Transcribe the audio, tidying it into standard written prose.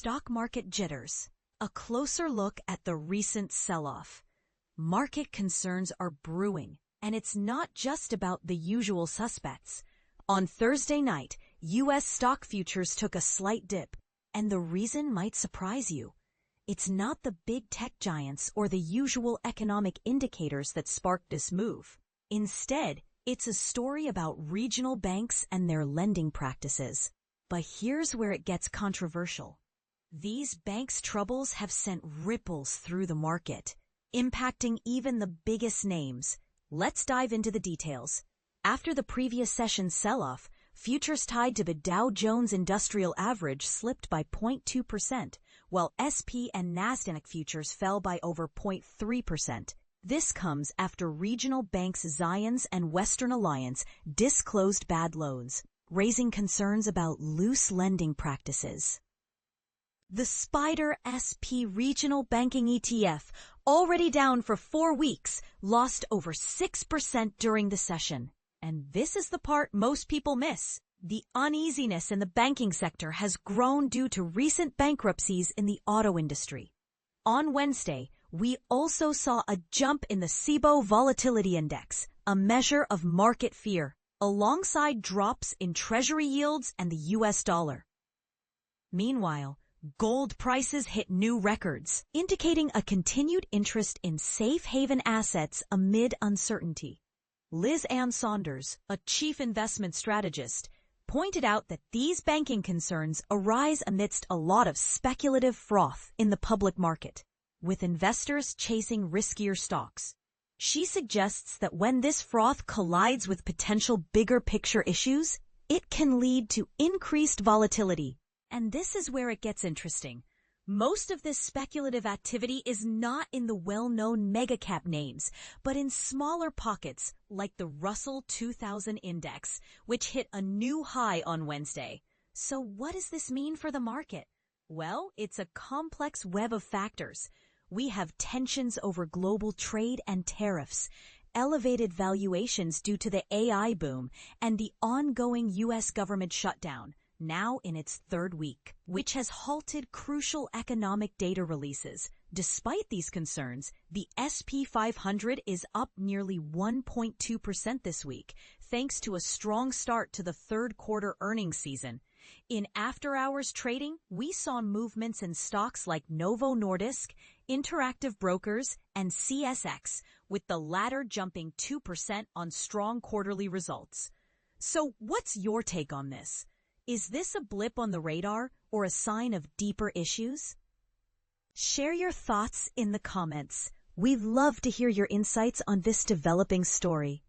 stock market jitters. A closer look at the recent sell-off. Market concerns are brewing, and it's not just about the usual suspects. On Thursday night, U.S. stock futures took a slight dip, and the reason might surprise you. It's not the big tech giants or the usual economic indicators that sparked this move. Instead, it's a story about regional banks and their lending practices. But here's where it gets controversial. These banks' troubles have sent ripples through the market, impacting even the biggest names. Let's dive into the details. After the previous session's sell-off, futures tied to the Dow Jones Industrial Average slipped by 0.2%, while SP and Nasdaq futures fell by over 0.3%. This comes after regional banks Zions and Western Alliance disclosed bad loans, raising concerns about loose lending practices. The SPDR SP Regional Banking ETF, already down for 4 weeks, lost over 6% during the session. And this is the part most people miss. The uneasiness in the banking sector has grown due to recent bankruptcies in the auto industry. On Wednesday, we also saw a jump in the SIBO Volatility Index, a measure of market fear, alongside drops in Treasury yields and the U.S. dollar. Meanwhile, gold prices hit new records, indicating a continued interest in safe haven assets amid uncertainty. Liz Ann Saunders, a chief investment strategist, pointed out that these banking concerns arise amidst a lot of speculative froth in the public market, with investors chasing riskier stocks. She suggests that when this froth collides with potential bigger picture issues, it can lead to increased volatility. And this is where it gets interesting. Most of this speculative activity is not in the well-known mega-cap names, but in smaller pockets like the Russell 2000 Index, which hit a new high on Wednesday. So what does this mean for the market? Well, it's a complex web of factors. We have tensions over global trade and tariffs, elevated valuations due to the AI boom, and the ongoing U.S. government shutdown, now in its 3rd week, which has halted crucial economic data releases. Despite these concerns, the SP 500 is up nearly 1.2% this week, thanks to a strong start to the 3rd quarter earnings season. In after-hours trading, we saw movements in stocks like Novo Nordisk, Interactive Brokers, and CSX, with the latter jumping 2% on strong quarterly results. So what's your take on this? Is this a blip on the radar or a sign of deeper issues? Share your thoughts in the comments. We'd love to hear your insights on this developing story.